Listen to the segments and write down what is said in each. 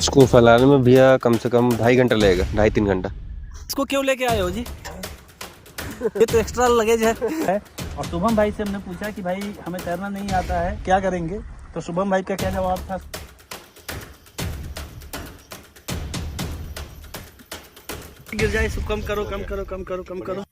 इसको फैलाने में भैया कम से कम 2.5 घंटा लगेगा, 2.5-3 घंटा। इसको क्यों लेके आए हो जी? ये तो एक्स्ट्रा लगेज है। और शुभम भाई से हमने पूछा कि भाई हमें तैरना नहीं आता है, क्या करेंगे? तो शुभम भाई का क्या जवाब था? गिर जाए इसको कम करो, कम करो, कम करो, कम करो।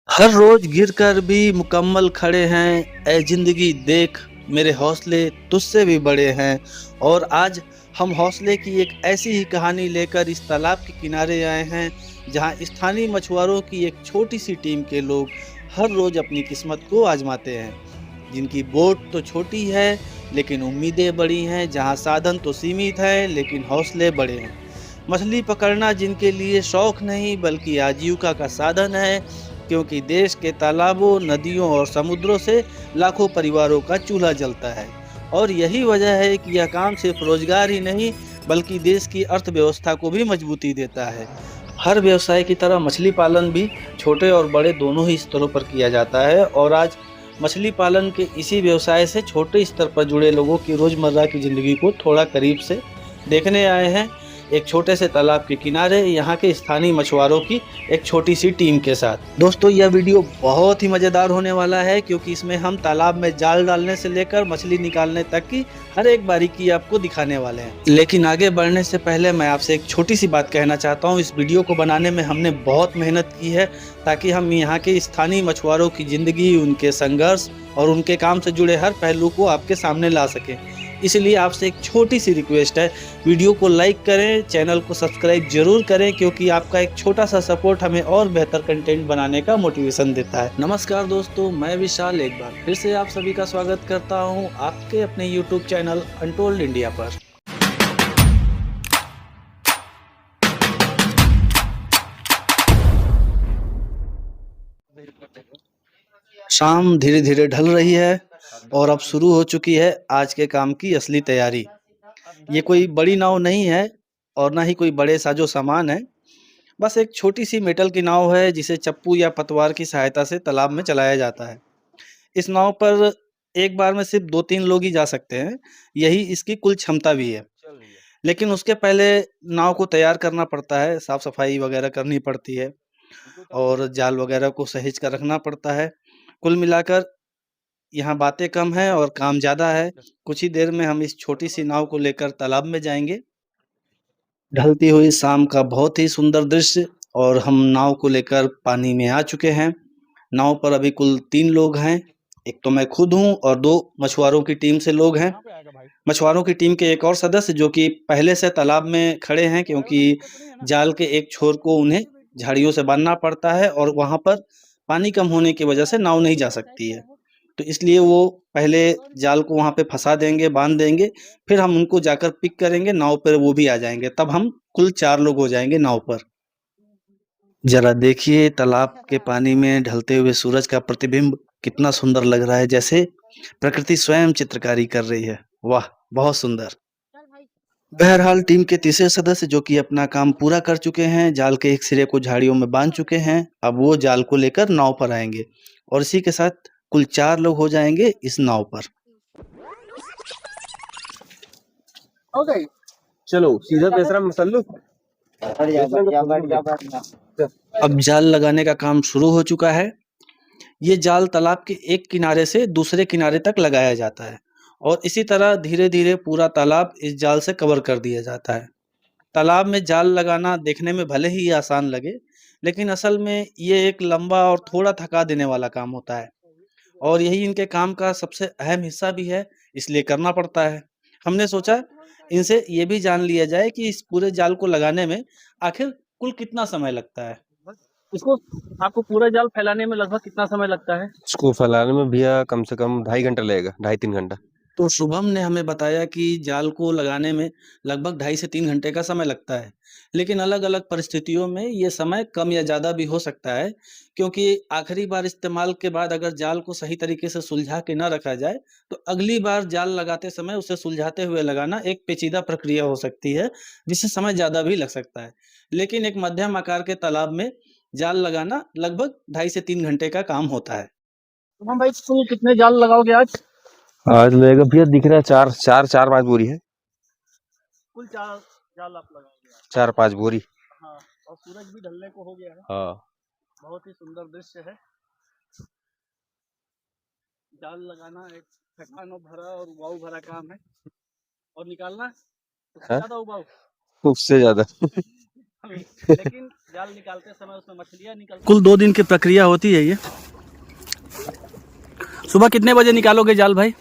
हर रोज गिरकर भी मुकम्मल खड़े हैं, ऐ जिंदगी देख मेरे हौसले तुझसे भी बड़े हैं। और आज हम हौसले की एक ऐसी ही कहानी लेकर इस तालाब के किनारे आए हैं, जहां स्थानीय मछुआरों की एक छोटी सी टीम के लोग हर रोज अपनी किस्मत को आजमाते हैं। जिनकी बोट तो छोटी है लेकिन उम्मीदें बड़ी हैं, जहां साधन तो सीमित है लेकिन हौसले बड़े हैं। मछली पकड़ना जिनके लिए शौक नहीं बल्कि आजीविका का साधन है, क्योंकि देश के तालाबों, नदियों और समुद्रों से लाखों परिवारों का चूल्हा जलता है। और यही वजह है कि यह काम सिर्फ रोजगार ही नहीं बल्कि देश की अर्थव्यवस्था को भी मजबूती देता है। हर व्यवसाय की तरह मछली पालन भी छोटे और बड़े दोनों ही स्तरों पर किया जाता है। और आज मछली पालन के इसी व्यवसाय से छोटे स्तर पर जुड़े लोगों की रोजमर्रा की जिंदगी को थोड़ा करीब से देखने आए हैं, एक छोटे से तालाब के किनारे यहाँ के स्थानीय मछुआरों की एक छोटी सी टीम के साथ। दोस्तों, यह वीडियो बहुत ही मज़ेदार होने वाला है, क्योंकि इसमें हम तालाब में जाल डालने से लेकर मछली निकालने तक की हर एक बारीकी आपको दिखाने वाले हैं। लेकिन आगे बढ़ने से पहले मैं आपसे एक छोटी सी बात कहना चाहता हूँ। इस वीडियो को बनाने में हमने बहुत मेहनत की है, ताकि हम यहाँ के स्थानीय मछुआरों की ज़िंदगी, उनके संघर्ष और उनके काम से जुड़े हर पहलू को आपके सामने ला सकें। इसलिए आपसे एक छोटी सी रिक्वेस्ट है, वीडियो को लाइक करें, चैनल को सब्सक्राइब जरूर करें, क्योंकि आपका एक छोटा सा सपोर्ट हमें और बेहतर कंटेंट बनाने का मोटिवेशन देता है। नमस्कार दोस्तों, मैं विशाल एक बार फिर से आप सभी का स्वागत करता हूं आपके अपने यूट्यूब चैनल अनटोल्ड इंडिया पर। शाम धीरे धीरे ढल रही है और अब शुरू हो चुकी है आज के काम की असली तैयारी। ये कोई बड़ी नाव नहीं है और ना ही कोई बड़े साजो सामान है, बस एक छोटी सी मेटल की नाव है जिसे चप्पू या पतवार की सहायता से तालाब में चलाया जाता है। इस नाव पर एक बार में सिर्फ 2-3 लोग ही जा सकते हैं, यही इसकी कुल क्षमता भी है। लेकिन उसके पहले नाव को तैयार करना पड़ता है, साफ सफाई वगैरह करनी पड़ती है और जाल वगैरह को सहेज कर रखना पड़ता है। कुल मिलाकर यहाँ बातें कम हैं और काम ज़्यादा है। कुछ ही देर में हम इस छोटी सी नाव को लेकर तालाब में जाएंगे। ढलती हुई शाम का बहुत ही सुंदर दृश्य, और हम नाव को लेकर पानी में आ चुके हैं। नाव पर अभी कुल 3 लोग हैं, एक तो मैं खुद हूँ और 2 मछुआरों की टीम से लोग हैं। मछुआरों की टीम के एक और सदस्य जो कि पहले से तालाब में खड़े हैं, क्योंकि जाल के एक छोर को उन्हें झाड़ियों से बांधना पड़ता है और वहाँ पर पानी कम होने की वजह से नाव नहीं जा सकती है। तो इसलिए वो पहले जाल को वहाँ पे फंसा देंगे, बांध देंगे, फिर हम उनको जाकर पिक करेंगे, नाव पर वो भी आ जाएंगे, तब हम कुल 4 लोग हो जाएंगे नाव पर। जरा देखिए तालाब के पानी में ढलते हुए सूरज का प्रतिबिंब कितना सुंदर लग रहा है, जैसे प्रकृति स्वयं चित्रकारी कर रही है। वाह, बहुत सुंदर। बहरहाल टीम के तीसरे सदस्य जो कि अपना काम पूरा कर चुके हैं, जाल के एक सिरे को झाड़ियों में बांध चुके हैं, अब वो जाल को लेकर नाव पर आएंगे और इसी के साथ कुल 4 लोग हो जाएंगे इस नाव पर। चलो सीधा तीसरा मसल्लू। अब जाल लगाने का काम शुरू हो चुका है। ये जाल तालाब के एक किनारे से दूसरे किनारे तक लगाया जाता है और इसी तरह धीरे धीरे पूरा तालाब इस जाल से कवर कर दिया जाता है। तालाब में जाल लगाना देखने में भले ही आसान लगे, लेकिन असल में ये एक लंबा और थोड़ा थका देने वाला काम होता है और यही इनके काम का सबसे अहम हिस्सा भी है, इसलिए करना पड़ता है। हमने सोचा इनसे ये भी जान लिया जाए कि इस पूरे जाल को लगाने में आखिर कुल कितना समय लगता है। इसको आपको पूरा जाल फैलाने में लगभग कितना समय लगता है? इसको फैलाने में भैया कम से कम 2.5 घंटा लगेगा, 2.5-3 घंटा। तो शुभम ने हमें बताया कि जाल को लगाने में लगभग 2.5 से 3 घंटे का समय लगता है, लेकिन अलग-अलग परिस्थितियों में ये समय कम या ज़्यादा भी हो सकता है, क्योंकि आखिरी बार इस्तेमाल के बाद अगर जाल को सही तरीके से सुलझा के ना रखा जाए, तो अगली बार जाल लगाते समय उसे सुलझाते हुए लगाना एक पेचीदा प्रक्रिया हो सकती है, जिससे समय ज़्यादा भी लग सकता है। लेकिन एक मध्यम आकार के तालाब में जाल लगाना लगभग 2.5 से 3 घंटे का काम होता है। शुभम भाई, कुल कितने जाल लगाओगे आज? आज लगेगा भैया, दिख रहा है 4-5 बोरी है। कुल 4 जाल आप लगाओगे आज? 4-5 बोरी। हाँ, और सूरज भी ढलने को हो गया है। हाँ। बहुत ही सुंदर दृश्य है। जाल लगाना एक थकान भरा और उबाऊ भरा काम है, और निकालना उससे हाँ? ज्यादा उबाऊ। उससे ज्यादा। लेकिन जाल निकालते समय उसमें मछलियां निकलती। कुल 2 दिन की प्रक्रिया होती है ये। सुबह कितने बजे निकालोगे जाल भाई?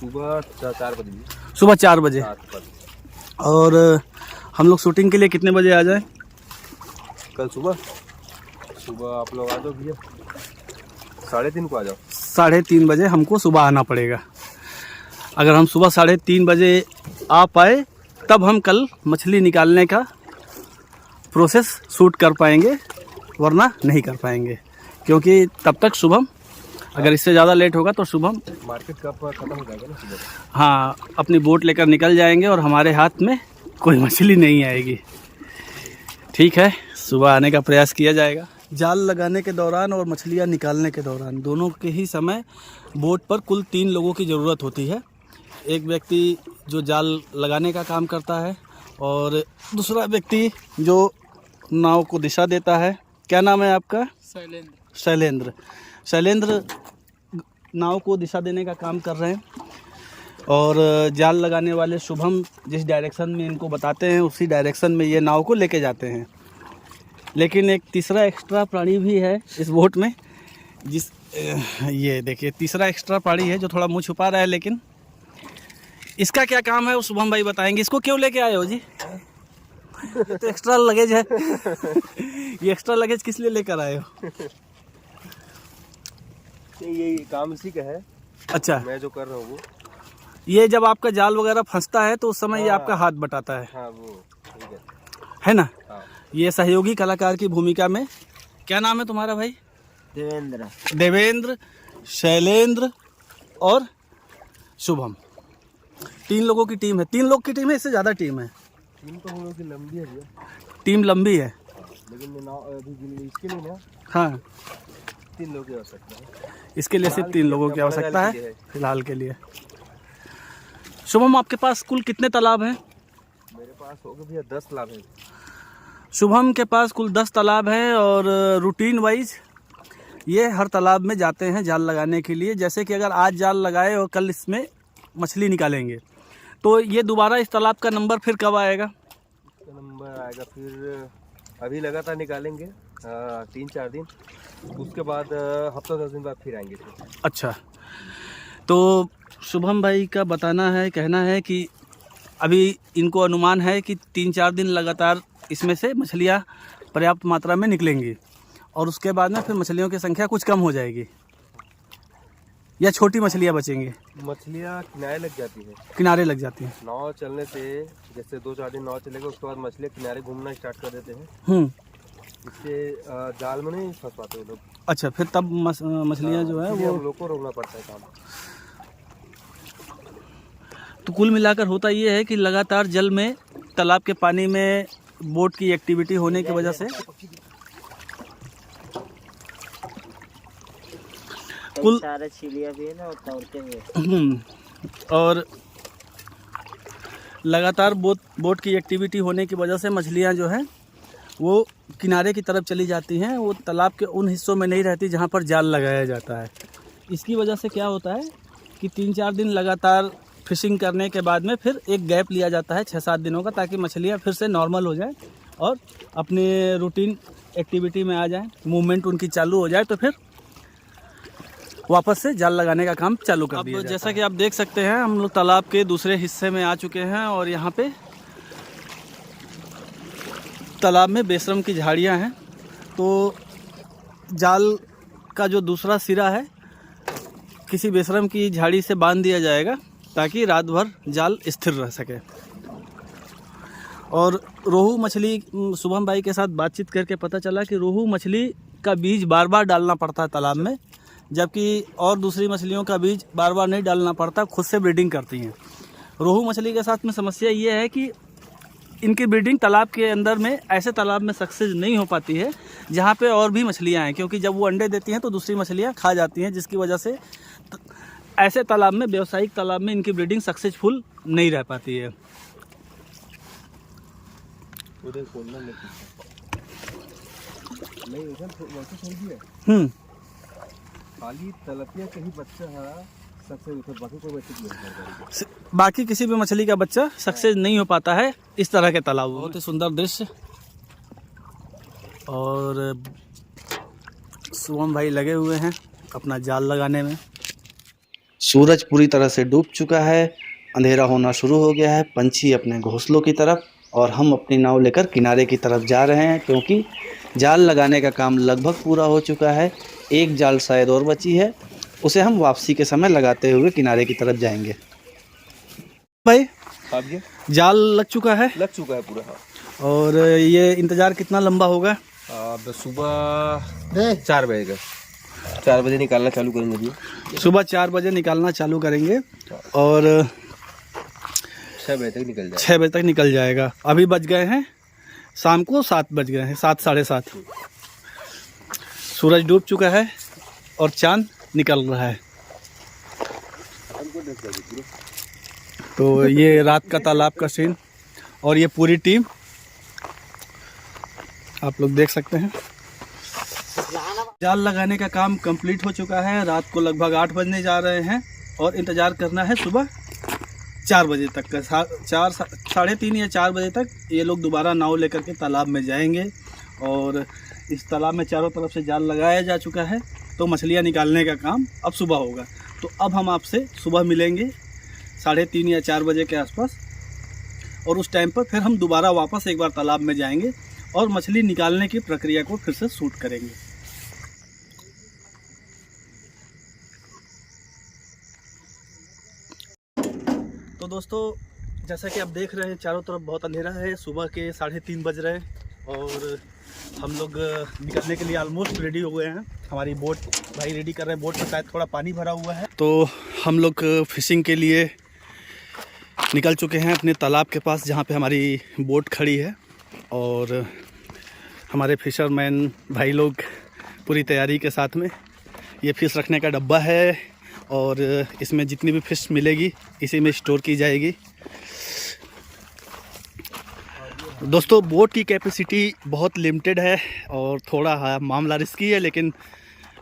सुबह 4 बजे। सुबह 4 बजे। 7 बजे। और हम लोग शूटिंग के लिए कितने बजे आ जाएं? कल सुबह आप लोग आ जाओ भैया, 3:30 को आ जाओ। 3:30 बजे हमको सुबह आना पड़ेगा। अगर हम सुबह 3:30 बजे आ पाए तब हम कल मछली निकालने का प्रोसेस शूट कर पाएंगे, वरना नहीं कर पाएंगे, क्योंकि तब तक शुभम, अगर इससे ज़्यादा लेट होगा तो शुभम मार्केट का खत्म हो जाएगा ना सुबह। हाँ, अपनी बोट लेकर निकल जाएंगे और हमारे हाथ में कोई मछली नहीं आएगी। ठीक है, सुबह आने का प्रयास किया जाएगा। जाल लगाने के दौरान और मछलियाँ निकालने के दौरान दोनों के ही समय बोट पर कुल 3 लोगों की ज़रूरत होती है। एक व्यक्ति जो जाल लगाने का काम करता है और दूसरा व्यक्ति जो नाव को दिशा देता है। क्या नाम है आपका? शैलेंद्र। शैलेंद्र नाव को दिशा देने का काम कर रहे हैं, और जाल लगाने वाले शुभम जिस डायरेक्शन में इनको बताते हैं उसी डायरेक्शन में ये नाव को लेके जाते हैं। लेकिन एक तीसरा एक्स्ट्रा प्राणी भी है इस बोट में, ये देखिए तीसरा एक्स्ट्रा प्राणी है जो थोड़ा मुँह छुपा रहा है, लेकिन इसका क्या काम है वो शुभम भाई बताएंगे। इसको क्यों लेके आए हो जी? ये तो एक्स्ट्रा लगेज है। ये एक्स्ट्रा लगेज किस लिए लेकर आए हो? ये काम इसी का है। अच्छा, मैं जो कर रहा हूँ वो, ये जब आपका जाल वगैरह फंसता है तो उस समय ये आपका हाथ बटाता है। हाँ वो ठीक है ना? हाँ। ये सहयोगी कलाकार की भूमिका में। क्या नाम है तुम्हारा भाई? देवेंद्र, शैलेंद्र और शुभम। 3 लोगों की टीम है। 3 लोग की टीम है, इससे ज़्यादा टीम है? टीम तो हम लोग की लंबी है भैया। टीम लंबी है, लेकिन अभी इसके लिए ना हाँ 3 लोग की आवश्यकता है। इसके लिए सिर्फ 3 लोगों की आवश्यकता है फिलहाल के लिए। शुभम, आपके पास कुल कितने तालाब हैं? मेरे पास हो गए भैया 10 तालाब है। शुभम के पास कुल 10 तालाब हैं, और रूटीन वाइज ये हर तालाब में जाते हैं जाल लगाने के लिए। जैसे कि अगर आज जाल लगाए और कल इसमें मछली निकालेंगे तो ये दोबारा इस तालाब का नंबर फिर कब आएगा? इसका नंबर आएगा फिर, अभी लगातार निकालेंगे 3-4 दिन, उसके बाद हफ्ता 10 दिन बाद फिर आएंगे फिर। अच्छा, तो शुभम भाई का बताना है, कहना है कि अभी इनको अनुमान है कि 3-4 दिन लगातार इसमें से मछलियाँ पर्याप्त मात्रा में निकलेंगी, और उसके बाद में फिर मछलियों की संख्या कुछ कम हो जाएगी, या छोटी मछलियाँ बचेंगी? मछलियाँ किनारे लग जाती है। किनारे लग जाती हैं। नाव चलने से जैसे 2-4 दिन नाव चलेगा, उसके बाद मछलियाँ किनारे घूमना स्टार्ट कर देते हैं। इससे जाल में नहीं फंस पाते वो लोग। अच्छा, फिर तब मछलियाँ जो है वो हम लोग को रोकना पड़ता है काम। तो कुल मिलाकर होता ये है कि लगातार जल में, तालाब के पानी में बोट की एक्टिविटी होने की वजह से कुल सारे चिड़िया भी है ना, तोड़ते हुए, और लगातार बोट की एक्टिविटी होने की वजह से मछलियाँ जो हैं वो किनारे की तरफ चली जाती हैं। वो तालाब के उन हिस्सों में नहीं रहती जहाँ पर जाल लगाया जाता है। इसकी वजह से क्या होता है कि 3-4 दिन लगातार फिशिंग करने के बाद में फिर एक गैप लिया जाता है 6-7 दिनों का, ताकि मछलियाँ फिर से नॉर्मल हो जाए और अपने रूटीन एक्टिविटी में आ जाएं, मूवमेंट उनकी चालू हो जाए, तो फिर वापस से जाल लगाने का काम चालू कर दिया जाता है। जैसा कि आप देख सकते हैं, हम लोग तालाब के दूसरे हिस्से में आ चुके हैं, और यहाँ पे तालाब में बेशरम की झाड़ियाँ हैं। तो जाल का जो दूसरा सिरा है किसी बेशरम की झाड़ी से बांध दिया जाएगा, ताकि रात भर जाल स्थिर रह सके। और रोहू मछली, शुभम भाई के साथ बातचीत करके पता चला कि रोहू मछली का बीज बार बार डालना पड़ता है तालाब में, जबकि और दूसरी मछलियों का बीज बार बार नहीं डालना पड़ता, खुद से ब्रीडिंग करती हैं। रोहू मछली के साथ में समस्या ये है कि इनकी ब्रीडिंग तालाब के अंदर में, ऐसे तालाब में सक्सेस नहीं हो पाती है जहाँ पे और भी मछलियाँ हैं, क्योंकि जब वो अंडे देती हैं तो दूसरी मछलियाँ खा जाती हैं, जिसकी वजह से ऐसे तालाब में, व्यावसायिक तालाब में इनकी ब्रीडिंग सक्सेसफुल नहीं रह पाती है। खाली तलपिया के ही बच्चा है सबसे, बाकी कोई बच्चे नहीं, बाकी किसी भी मछली का बच्चा सक्सेस नहीं हो पाता है इस तरह के तालाब। बहुत ही सुंदर दृश्य। और शुभम भाई लगे हुए हैं अपना जाल लगाने में। सूरज पूरी तरह से डूब चुका है, अंधेरा होना शुरू हो गया है। पंछी अपने घोंसलों की तरफ और हम अपनी नाव लेकर किनारे की तरफ जा रहे हैं, क्योंकि जाल लगाने का काम लगभग पूरा हो चुका है। एक जाल शायद और बची है, उसे हम वापसी के समय लगाते हुए किनारे की तरफ जाएंगे। भाई जाल लग चुका है? लग चुका है पूरा। और ये इंतजार कितना लंबा होगा? सुबह 4 बजे का, 4 बजे निकालना चालू करेंगे। सुबह 4 बजे निकालना चालू करेंगे और 6 बजे तक निकल जाएगा। 6 बजे तक निकल जाएगा। अभी बज गए हैं शाम को 7 बज गए हैं, 7 साढ़े 7। सूरज डूब चुका है और चांद निकल रहा है। तो ये रात का तालाब का सीन और ये पूरी टीम आप लोग देख सकते हैं। जाल लगाने का काम कंप्लीट हो चुका है। रात को लगभग 8 बजने जा रहे हैं और इंतज़ार करना है सुबह 4 बजे तक का। 4 साढ़े 3 या 4 बजे तक ये लोग दोबारा नाव लेकर के तालाब में जाएंगे। और इस तालाब में चारों तरफ से जाल लगाया जा चुका है, तो मछलियाँ निकालने का काम अब सुबह होगा। तो अब हम आपसे सुबह मिलेंगे 3:30 या 4 बजे के आसपास, और उस टाइम पर फिर हम दोबारा वापस एक बार तालाब में जाएंगे और मछली निकालने की प्रक्रिया को फिर से शूट करेंगे। तो दोस्तों, जैसा कि आप देख रहे हैं चारों तरफ बहुत अंधेरा है। सुबह के 3:30 बज रहे हैं और हम लोग निकलने के लिए ऑलमोस्ट रेडी हो गए हैं। हमारी बोट भाई रेडी कर रहे हैं। बोट में शायद थोड़ा पानी भरा हुआ है, तो हम लोग फिशिंग के लिए निकल चुके हैं अपने तालाब के पास, जहाँ पे हमारी बोट खड़ी है। और हमारे फिशरमैन भाई लोग पूरी तैयारी के साथ में, ये फिश रखने का डब्बा है और इसमें जितनी भी फिश मिलेगी इसी में स्टोर की जाएगी। दोस्तों, बोट की कैपेसिटी बहुत लिमिटेड है और थोड़ा मामला रिस्की है, लेकिन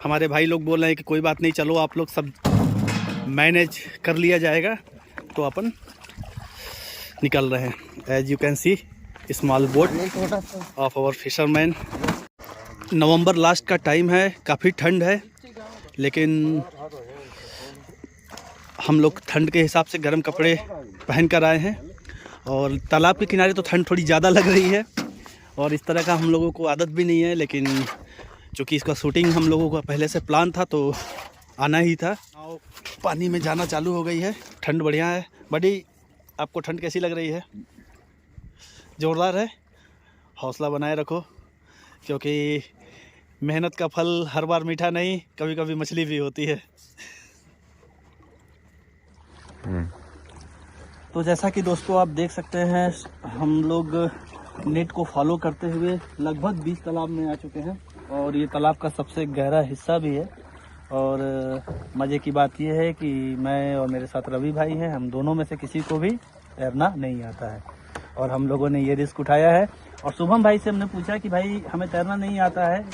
हमारे भाई लोग बोल रहे हैं कि कोई बात नहीं, चलो आप लोग सब मैनेज कर लिया जाएगा। तो अपन निकल रहे हैं। As you can see small boat of our fisherman. नवंबर लास्ट का टाइम है, काफ़ी ठंड है, लेकिन हम लोग ठंड के हिसाब से गर्म कपड़े पहन कर आए हैं। और तालाब के किनारे तो ठंड थोड़ी ज़्यादा लग रही है और इस तरह का हम लोगों को आदत भी नहीं है, लेकिन चूँकि इसका शूटिंग हम लोगों का पहले से प्लान था तो आना ही था। पानी में जाना चालू हो गई है। ठंड बढ़िया है। बड़ी आपको ठंड कैसी लग रही है? ज़ोरदार है। हौसला बनाए रखो, क्योंकि मेहनत का फल हर बार मीठा नहीं, कभी कभी मछली भी होती है। तो जैसा कि दोस्तों आप देख सकते हैं, हम लोग नेट को फॉलो करते हुए लगभग 20 तालाब में आ चुके हैं और ये तालाब का सबसे गहरा हिस्सा भी है। और मज़े की बात यह है कि मैं और मेरे साथ रवि भाई हैं, हम दोनों में से किसी को भी तैरना नहीं आता है और हम लोगों ने ये रिस्क उठाया है। और शुभम भाई से हमने पूछा कि भाई हमें तैरना नहीं आता है,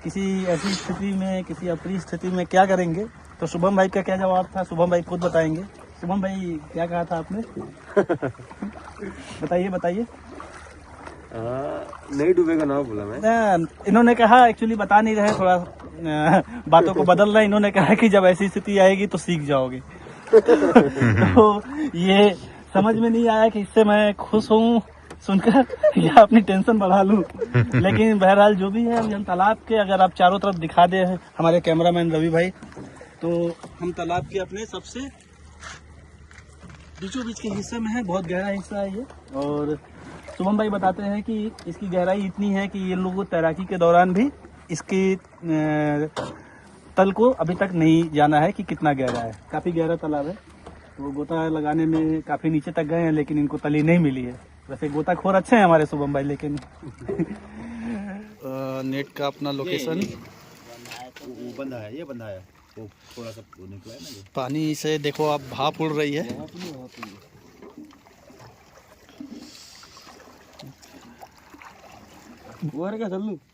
किसी ऐसी स्थिति में, किसी अप्रिय स्थिति में क्या करेंगे? तो शुभम भाई का क्या जवाब था, शुभम भाई खुद बताएंगे। शुभम भाई क्या कहा था आपने? बताइए। नहीं डूबेगा ना बोला मैं। इन्होंने कहा, एक्चुअली बता नहीं रहे, थोड़ा बातों को बदल रहे हैं। इन्होंने कहा कि जब ऐसी स्थिति आएगी तो सीख जाओगे। तो ये समझ में नहीं आया कि इससे मैं खुश हूँ सुनकर या अपनी टेंशन बढ़ा लूँ। लेकिन बहरहाल जो भी है, हम तालाब के, अगर आप चारों तरफ दिखा दे हमारे कैमरामैन रवि भाई, तो हम तालाब के अपने सबसे बीचों बीच के हिस्से में है। बहुत गहरा हिस्सा है ये। और शुभम भाई बताते हैं कि इसकी गहराई इतनी है कि ये लोगों तैराकी के दौरान भी इसकी तल को अभी तक नहीं जाना है कि कितना गहरा है। काफ़ी गहरा तालाब है। तो गोता लगाने में काफ़ी नीचे तक गए हैं, लेकिन इनको तली नहीं मिली है। वैसे गोताखोर अच्छे हैं हमारे शुभम भाई, लेकिन नेट का अपना लोकेशन बंधा है, ये बंधा है। थोड़ा सा निकला है ना। पानी से देखो आप भाप उड़ रही है।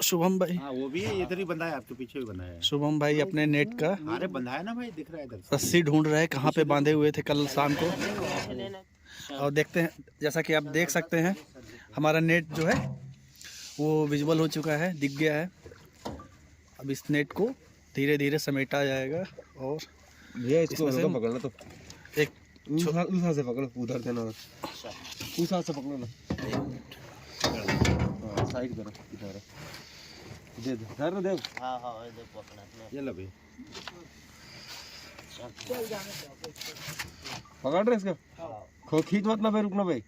शुभम भाई, हाँ वो भी है, इधर ही बंधा है, आपके पीछे भी बंधा है। शुभम भाई अपने नेट का अरे बंधा है ना भाई, दिख रहा है इधर से। रस्सी ढूंढ रहे हैं, कहाँ पे बांधे हुए थे कल शाम को। और देखते हैं, जैसा कि आप देख सकते हैं हमारा नेट जो है वो विजुअल हो चुका है, दिख गया है। अब इस नेट को धीरे धीरे समेटा जाएगा और भैया इसको इसमें से पकड़ना, तो एक उस से पकड़ो, उधर देना, उस से पकड़ो ना, साइड करो, इधर दे दे, धर दे। हाँ हाँ इधर पकड़ा ये लो भाई, पकड़ रहे इसका, खो खींच मत ना भाई, रुकना भाई।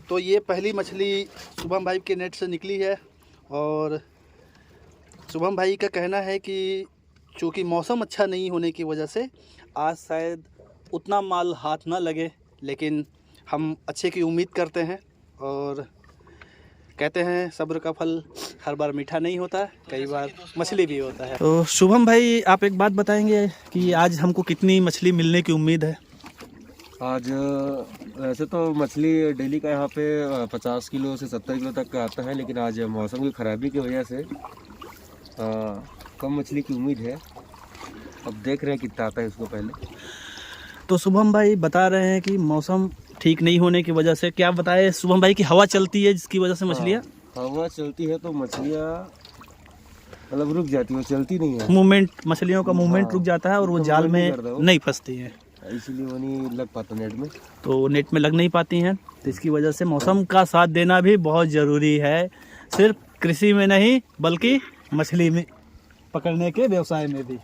तो ये पहली मछली शुभम भाई के नेट से निकली है। और शुभम भाई का कहना है कि चूँकि मौसम अच्छा नहीं होने की वजह से आज शायद उतना माल हाथ ना लगे, लेकिन हम अच्छे की उम्मीद करते हैं और कहते हैं सब्र का फल हर बार मीठा नहीं होता, कई बार मछली भी होता है। तो शुभम भाई आप एक बात बताएंगे कि आज हमको कितनी मछली मिलने की उम्मीद है? आज वैसे तो मछली डेली का यहाँ पे 50 किलो से 70 किलो तक का आता है, लेकिन आज मौसम की खराबी की वजह से कम मछली की उम्मीद है। अब देख रहे हैं कितना आता है उसको पहले। तो शुभम भाई बता रहे हैं कि मौसम ठीक नहीं होने की वजह से, क्या बताए शुभम भाई की हवा चलती है जिसकी वजह से मछलियाँ, हवा चलती है तो मछलियाँ मतलब रुक जाती है, चलती नहीं है, मूवमेंट, मछलियों का मूवमेंट रुक जाता है और वो जाल में नहीं फंसती हैं, इसीलिए वो नहीं लग पाता नेट में। तो नेट में लग नहीं पाती हैं। तो इसकी वजह से मौसम का साथ देना भी बहुत ज़रूरी है, सिर्फ कृषि में नहीं बल्कि मछली में पकड़ने के व्यवसाय में भी।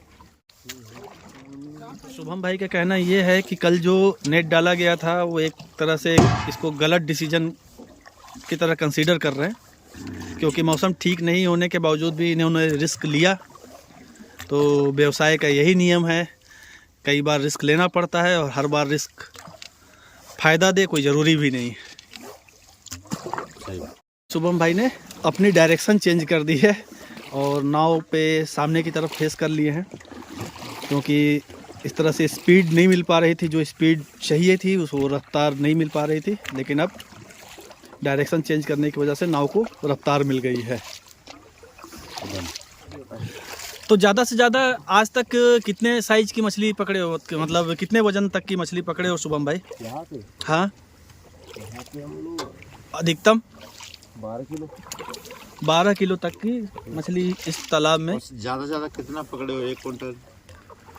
शुभम भाई का कहना ये है कि कल जो नेट डाला गया था वो एक तरह से इसको गलत डिसीजन की तरह कंसीडर कर रहे हैं, क्योंकि मौसम ठीक नहीं होने के बावजूद भी इन्होंने रिस्क लिया। तो व्यवसाय का यही नियम है, कई बार रिस्क लेना पड़ता है और हर बार रिस्क फ़ायदा दे कोई ज़रूरी भी नहीं। शुभम भाई ने अपनी डायरेक्शन चेंज कर दी है और नाव पे सामने की तरफ फेस कर लिए हैं, क्योंकि इस तरह से स्पीड नहीं मिल पा रही थी, जो स्पीड चाहिए थी उसको रफ्तार नहीं मिल पा रही थी, लेकिन अब डायरेक्शन चेंज करने की वजह से नाव को रफ्तार मिल गई है। तो ज़्यादा से ज़्यादा आज तक कितने साइज की मछली पकड़े हो, मतलब कितने वजन तक की मछली पकड़े हो शुभम भाई? यहाँ पे हाँ हम लोग अधिकतम 12 किलो 12 किलो तक की मछली इस तालाब में। ज्यादा से ज्यादा कितना पकड़े हो? 1 कुंटल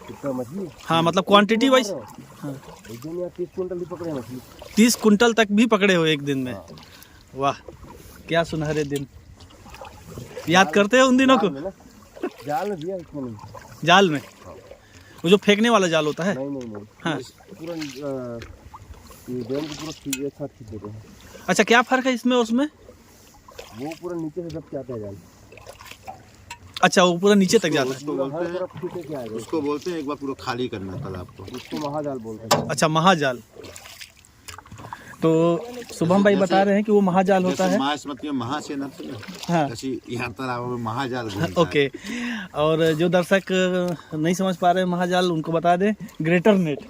कितना मछली? हाँ मतलब क्वांटिटी वाइज एक दिन या 30 कुंटल भी पकड़े मछली। 30 कुंटल तक भी पकड़े हो एक दिन में? वाह क्या सुनहरे दिन, याद करते हो उन दिनों को? जाल में दिया इसमें नहीं, जाल में वो जो फेंकने वाला जाल होता है? नहीं हाँ पूरा ये डैम को पूरा एक साथ खींच देते हैं। अच्छा क्या फ़र्क है इसमें और उसमें? वो पूरा नीचे से दब के आता है जाल। अच्छा वो पूरा नीचे तक जाता है? उसको बोलते हैं एक बार पूरा खाली करना तालाब को, उसको महाजाल बोलते हैं। अच्छा महाजाल। तो शुभम भाई बता रहे हैं कि वो महाजाल होता है। महा से ना, हाँ यहाँ तालाब में महाजाल ओके। और जो दर्शक नहीं समझ पा रहे हैं महाजाल, उनको बता दें ग्रेटर नेट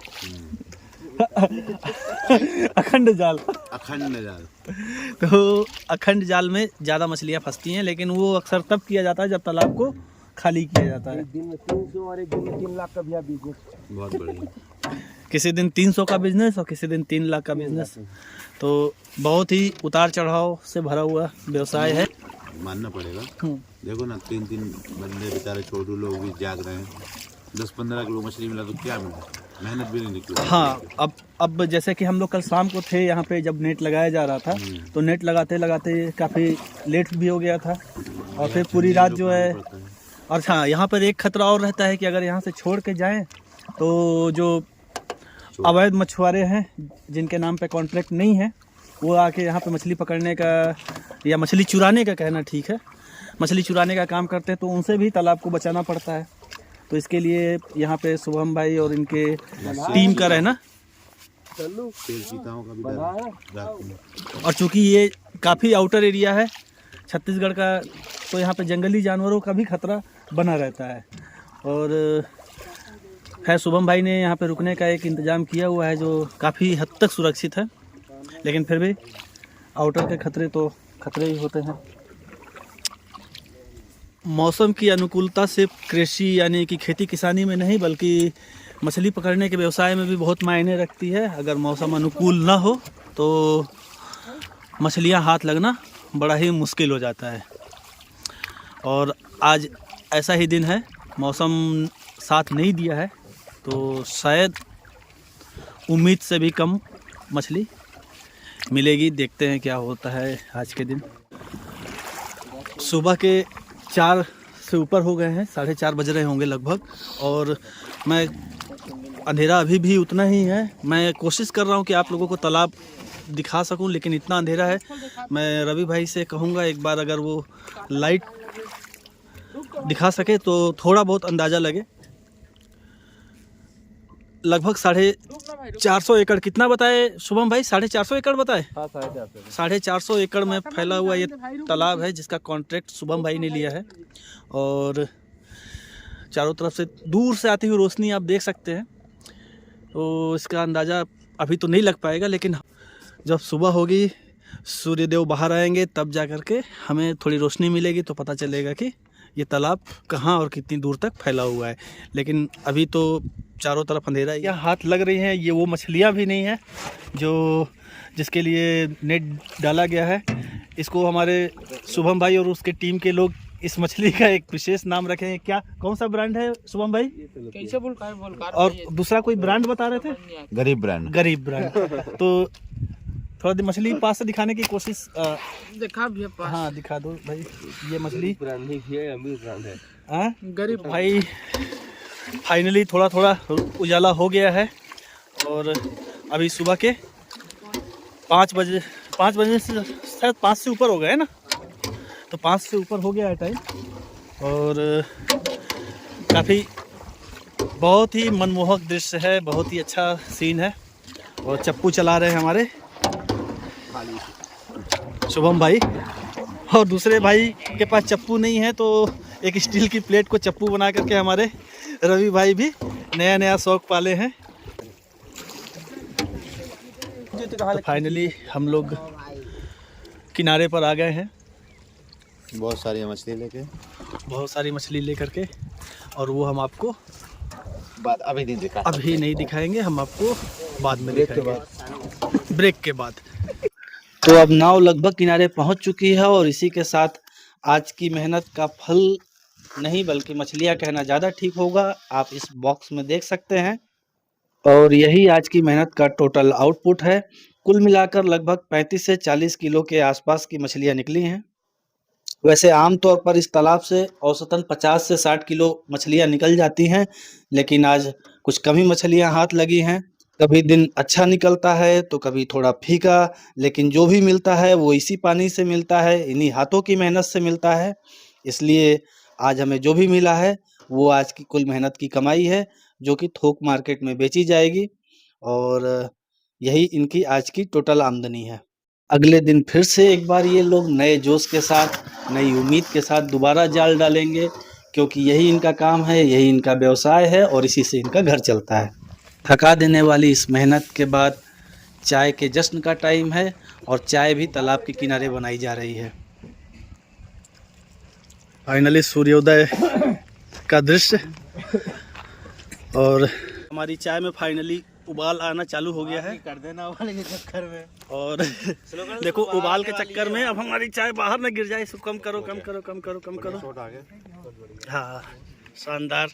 अखंड जाल। अखंड जाल। तो अखंड जाल में ज़्यादा मछलियाँ फंसती हैं, लेकिन वो अक्सर तब किया जाता है जब तालाब को खाली किया जाता है। एक दिन में 300 और एक दिन में 3 लाख का भी बिजनेस। बहुत बढ़िया। किसी दिन 300 का बिजनेस और किसी दिन 3 लाख का बिजनेस। तो बहुत ही उतार चढ़ाव से भरा हुआ व्यवसाय है, मानना पड़ेगा। देखो ना 3-3 बंदे बेचारे छोटू लोग भी जाग रहे हैं, 10-15 किलो मछली मिला तो क्या मिला, मेहनत भी नहीं निकली। हाँ अब जैसे कि हम लोग कल शाम को थे यहाँ पे जब नेट लगाया जा रहा था, तो नेट लगाते लगाते काफ़ी लेट भी हो गया था और फिर पूरी रात जो है। और हाँ यहाँ पर एक खतरा और रहता है कि अगर यहाँ से छोड़ के जाएं तो जो अवैध मछुआरे हैं जिनके नाम पे कॉन्ट्रैक्ट नहीं है, वो आके यहाँ पे मछली पकड़ने का या मछली चुराने का, कहना ठीक है, मछली चुराने का काम करते हैं, तो उनसे भी तालाब को बचाना पड़ता है। तो इसके लिए यहाँ पे शुभम भाई और इनके टीम का रहना। तेल चीताओं का भी डर रात में। और चूंकि ये काफ़ी आउटर एरिया है छत्तीसगढ़ का, तो यहाँ पे जंगली जानवरों का भी खतरा बना रहता है। और है शुभम भाई ने यहाँ पे रुकने का एक इंतज़ाम किया हुआ है जो काफ़ी हद तक सुरक्षित है, लेकिन फिर भी आउटर के खतरे तो खतरे ही होते हैं। मौसम की अनुकूलता सिर्फ कृषि यानी कि खेती किसानी में नहीं बल्कि मछली पकड़ने के व्यवसाय में भी बहुत मायने रखती है। अगर मौसम अनुकूल ना हो तो मछलियां हाथ लगना बड़ा ही मुश्किल हो जाता है। और आज ऐसा ही दिन है, मौसम साथ नहीं दिया है तो शायद उम्मीद से भी कम मछली मिलेगी। देखते हैं क्या होता है आज के दिन। सुबह के 4 से ऊपर हो गए हैं, 4:30 बज रहे होंगे लगभग, और मैं अंधेरा अभी भी उतना ही है। मैं कोशिश कर रहा हूँ कि आप लोगों को तालाब दिखा सकूं, लेकिन इतना अंधेरा है। मैं रवि भाई से कहूँगा एक बार अगर वो लाइट दिखा सके तो थोड़ा बहुत अंदाज़ा लगे। लगभग 450 एकड़, कितना बताए शुभम भाई? 450 एकड़ बताए? हाँ, 450 एकड़ में फैला हुआ ये तालाब है जिसका कॉन्ट्रैक्ट शुभम भाई ने लिया है। और चारों तरफ से दूर से आती हुई रोशनी आप देख सकते हैं, तो इसका अंदाज़ा अभी तो नहीं लग पाएगा, लेकिन जब सुबह होगी, सूर्यदेव बाहर आएंगे, तब जा कर के हमें थोड़ी रोशनी मिलेगी तो पता चलेगा कि ये तालाब कहाँ और कितनी दूर तक फैला हुआ है। लेकिन अभी तो चारों तरफ अंधेरा है। यहाँ हाथ लग रही हैं, ये वो मछलियाँ भी नहीं हैं जिसके लिए नेट डाला गया है। इसको हमारे शुभम भाई और उसके टीम के लोग इस मछली का एक विशेष नाम रखे हैं। क्या, कौन सा ब्रांड है शुभम भाई? कैसे बोलकार और दूसरा कोई ब्रांड बता रहे थे? गरीब ब्रांड। गरीब ब्रांड। तो थोड़ा मछली पास से दिखाने की कोशिश देखा भी पास। हाँ दिखा दो भाई, ये मछली ब्रांड नहीं है, अमीर ब्रांड है। हाँ गरीब भाई, फाइनली थोड़ा थोड़ा उजाला हो गया है। और अभी सुबह के 5 बजे से शायद 5 से ऊपर हो गए है ना, तो 5 से ऊपर हो गया है टाइम। और काफ़ी बहुत ही मनमोहक दृश्य है, बहुत ही अच्छा सीन है। और चप्पू चला रहे हैं हमारे शुभम भाई, और दूसरे भाई के पास चप्पू नहीं है तो एक स्टील की प्लेट को चप्पू बना करके हमारे रवि भाई भी नया शौक पाले हैं। तो फाइनली हम लोग किनारे पर आ गए हैं, बहुत सारी मछली लेके के, और वो हम आपको अभी नहीं दिखाएंगे, हम आपको बाद में दिखाएंगे, ब्रेक के बाद। तो अब नाव लगभग किनारे पहुंच चुकी है और इसी के साथ आज की मेहनत का फल नहीं बल्कि मछलियां कहना ज़्यादा ठीक होगा, आप इस बॉक्स में देख सकते हैं। और यही आज की मेहनत का टोटल आउटपुट है। कुल मिलाकर लगभग 35 से 40 किलो के आसपास की मछलियां निकली हैं। वैसे आमतौर पर इस तालाब से औसतन 50 से 60 किलो मछलियां निकल जाती हैं, लेकिन आज कुछ कम ही मछलियां हाथ लगी हैं। कभी दिन अच्छा निकलता है तो कभी थोड़ा फीका, लेकिन जो भी मिलता है वो इसी पानी से मिलता है, इन्हीं हाथों की मेहनत से मिलता है। इसलिए आज हमें जो भी मिला है वो आज की कुल मेहनत की कमाई है, जो कि थोक मार्केट में बेची जाएगी। और यही इनकी आज की टोटल आमदनी है। अगले दिन फिर से एक बार ये लोग नए जोश के साथ, नई उम्मीद के साथ दोबारा जाल डालेंगे, क्योंकि यही इनका काम है, यही इनका व्यवसाय है और इसी से इनका घर चलता है। थका देने वाली इस मेहनत के बाद चाय के जश्न का टाइम है और चाय भी तालाब के किनारे बनाई जा रही है। फाइनली सूर्योदय का दृश्य, और हमारी चाय में फाइनली उबाल आना चालू हो गया है। कर देना वाले के चक्कर में, और देखो उबाल के चक्कर में अब हमारी चाय बाहर न गिर जाए, इसको कम करो कम करो कम करो कम करो। हाँ, शानदार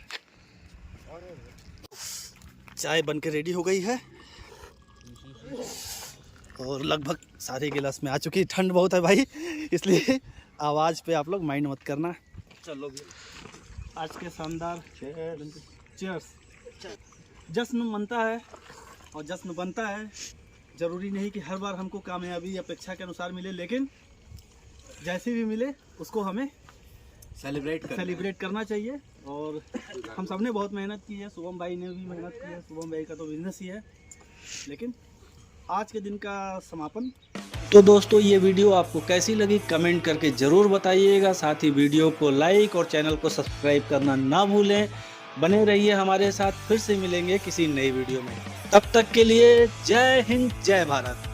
चाय बनके रेडी हो गई है और लगभग सारे गिलास में आ चुकी है। ठंड बहुत है भाई, इसलिए आवाज़ पे आप लोग माइंड मत करना। चलो आज के शानदार चीयर्स। जश्न मनता है और जश्न बनता है। ज़रूरी नहीं कि हर बार हमको कामयाबी अपेक्षा के अनुसार मिले, लेकिन जैसे भी मिले उसको हमें सेलिब्रेट करना चाहिए। और हम सब ने बहुत मेहनत की है, शुभम भाई ने भी मेहनत की है, शुभम भाई का तो बिजनेस ही है, लेकिन आज के दिन का समापन। तो दोस्तों ये वीडियो आपको कैसी लगी कमेंट करके ज़रूर बताइएगा। साथ ही वीडियो को लाइक और चैनल को सब्सक्राइब करना ना भूलें। बने रहिए हमारे साथ, फिर से मिलेंगे किसी नई वीडियो में। तब तक के लिए जय हिंद, जय भारत।